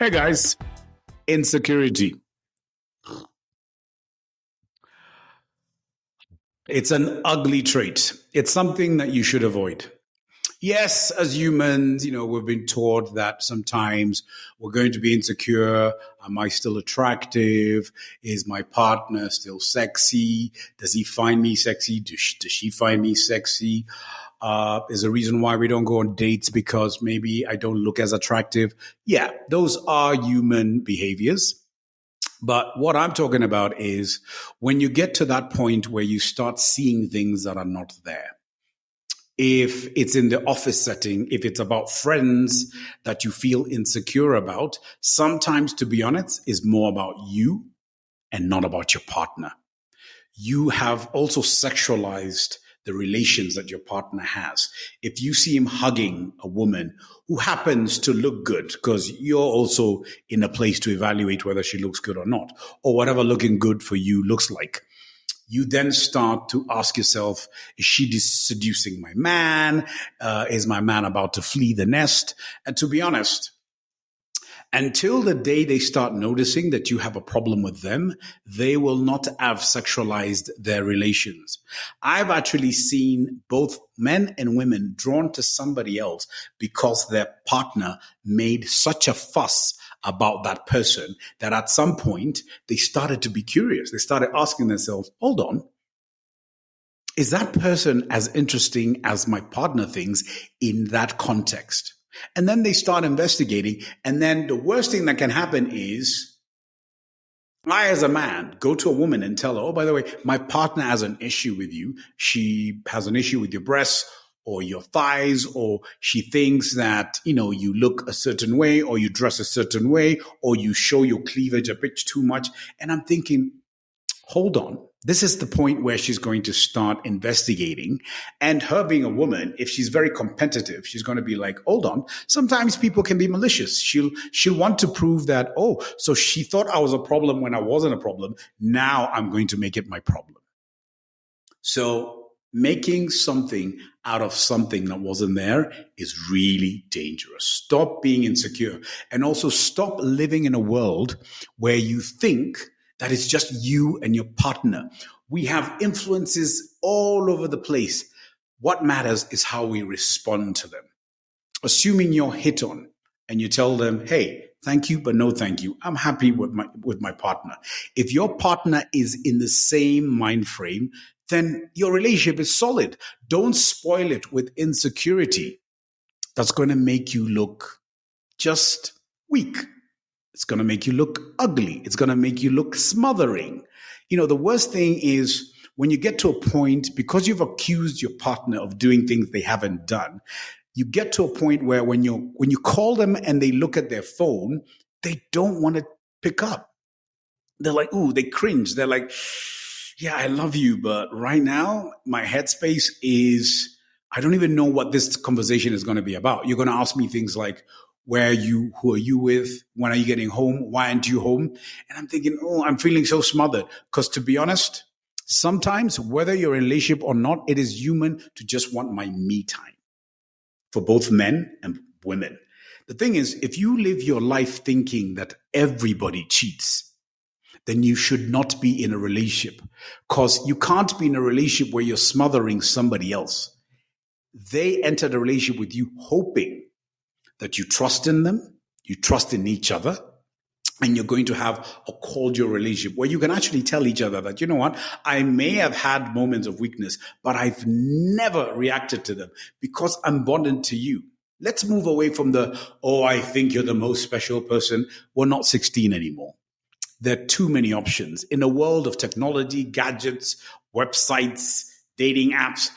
Hey guys, insecurity. It's an ugly trait. It's something that you should avoid. Yes, as humans, we've been taught that sometimes we're going to be insecure. Am I still attractive? Is my partner still sexy? Does he find me sexy? Does she find me sexy? Is a reason why we don't go on dates because maybe I don't look as attractive. Yeah, those are human behaviors. But what I'm talking about is when you get to that point where you start seeing things that are not there. If it's in the office setting, if it's about friends that you feel insecure about, sometimes, to be honest, is more about you and not about your partner. You have also sexualized the relations that your partner has. If you see him hugging a woman who happens to look good, because you're also in a place to evaluate whether she looks good or not, or whatever looking good for you looks like, you then start to ask yourself, is she seducing my man? Is my man about to flee the nest? And to be honest, until the day they start noticing that you have a problem with them, they will not have sexualized their relations. I've actually seen both men and women drawn to somebody else because their partner made such a fuss about that person that at some point they started to be curious. They started asking themselves, hold on, is that person as interesting as my partner thinks in that context? And then they start investigating. And then the worst thing that can happen is I, as a man, go to a woman and tell her, oh, by the way, my partner has an issue with you. She has an issue with your breasts or your thighs, or she thinks that, you look a certain way, or you dress a certain way, or you show your cleavage a bit too much. And I'm thinking, hold on. This is the point where she's going to start investigating. And her being a woman, if she's very competitive, she's going to be like, hold on. Sometimes people can be malicious. She'll want to prove that, oh, so she thought I was a problem when I wasn't a problem. Now I'm going to make it my problem. So making something out of something that wasn't there is really dangerous. Stop being insecure. And also stop living in a world where you think that it's just you and your partner. We have influences all over the place. What matters is how we respond to them. Assuming you're hit on and you tell them, hey, thank you, but no thank you. I'm happy with my partner. If your partner is in the same mind frame, then your relationship is solid. Don't spoil it with insecurity. That's going to make you look just weak. It's going to make you look ugly. It's going to make you look smothering. The worst thing is when you get to a point, because you've accused your partner of doing things they haven't done, you get to a point where when you call them and they look at their phone, they don't want to pick up. They're like, ooh, they cringe. They're like, yeah, I love you, but right now my headspace is, I don't even know what this conversation is going to be about. You're going to ask me things like, where are you? Who are you with? When are you getting home? Why aren't you home? And I'm thinking, oh, I'm feeling so smothered. Because to be honest, sometimes whether you're in a relationship or not, it is human to just want my me time for both men and women. The thing is, if you live your life thinking that everybody cheats, then you should not be in a relationship, because you can't be in a relationship where you're smothering somebody else. They enter the relationship with you hoping that you trust in them, you trust in each other, and you're going to have a cordial relationship where you can actually tell each other that, you know what, I may have had moments of weakness, but I've never reacted to them because I'm bonded to you. Let's move away from I think you're the most special person. We're not 16 anymore. There are too many options. In a world of technology, gadgets, websites, dating apps,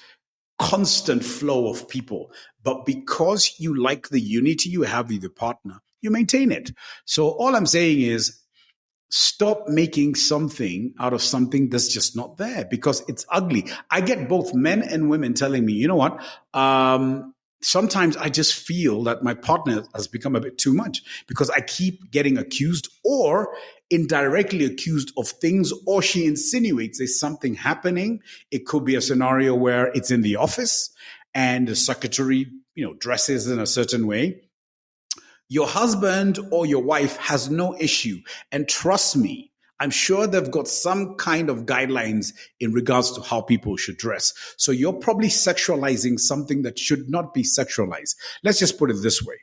constant flow of people. But because you like the unity you have with your partner, you maintain it. So all I'm saying is stop making something out of something that's just not there because it's ugly. I get both men and women telling me, you know what? Sometimes I just feel that my partner has become a bit too much because I keep getting accused or indirectly accused of things, or she insinuates there's something happening. It could be a scenario where it's in the office and the secretary, dresses in a certain way. Your husband or your wife has no issue. And trust me, I'm sure they've got some kind of guidelines in regards to how people should dress. So you're probably sexualizing something that should not be sexualized. Let's just put it this way.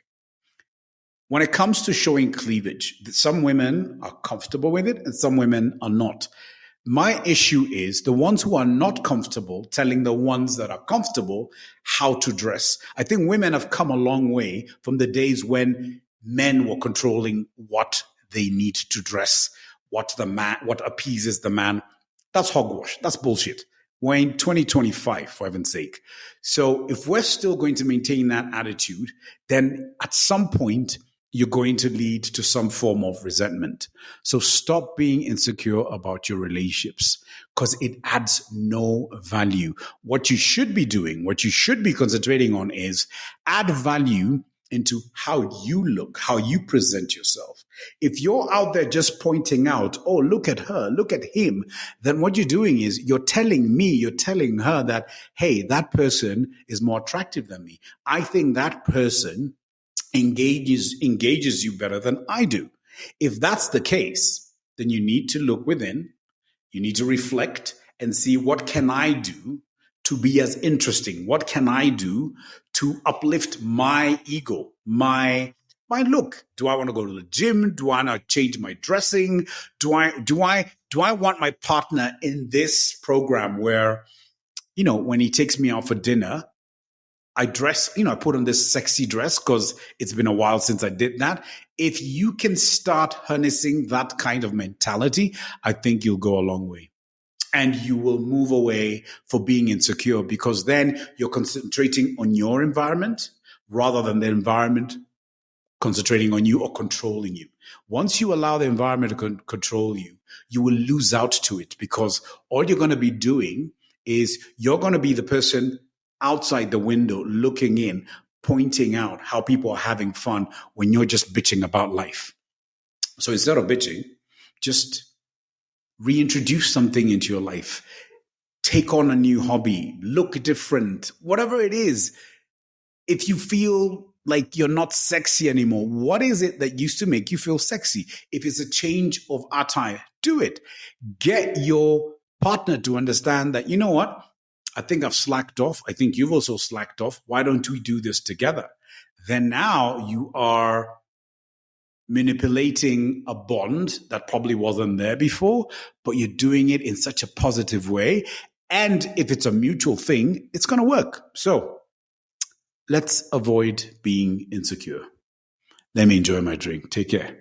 When it comes to showing cleavage, some women are comfortable with it and some women are not. My issue is the ones who are not comfortable telling the ones that are comfortable how to dress. I think women have come a long way from the days when men were controlling what they need to dress, what appeases the man. That's hogwash. That's bullshit. We're in 2025, for heaven's sake. So if we're still going to maintain that attitude, then at some point, you're going to lead to some form of resentment. So stop being insecure about your relationships because it adds no value. What you should be doing, what you should be concentrating on is add value into how you look, how you present yourself. If you're out there just pointing out, oh, look at her, look at him, then what you're doing is you're telling her that, hey, that person is more attractive than me. I think that person engages you better than I do. If that's the case, then you need to look within, you need to reflect and see what can I do to be as interesting? What can I do to uplift my ego, my look? Do I want to go to the gym? Do I want to change my dressing? Do I want my partner in this program where, when he takes me out for dinner, I dress, I put on this sexy dress because it's been a while since I did that. If you can start harnessing that kind of mentality, I think you'll go a long way. And you will move away for being insecure because then you're concentrating on your environment rather than the environment concentrating on you or controlling you. Once you allow the environment to control you, you will lose out to it because all you're going to be doing is you're going to be the person outside the window looking in, pointing out how people are having fun when you're just bitching about life. So instead of bitching, just reintroduce something into your life. Take on a new hobby, look different, whatever it is. If you feel like you're not sexy anymore, what is it that used to make you feel sexy? If it's a change of attire, do it. Get your partner to understand that, you know what? I think I've slacked off. I think you've also slacked off. Why don't we do this together? Then now you are manipulating a bond that probably wasn't there before, but you're doing it in such a positive way. And if it's a mutual thing, it's going to work. So let's avoid being insecure. Let me enjoy my drink. Take care.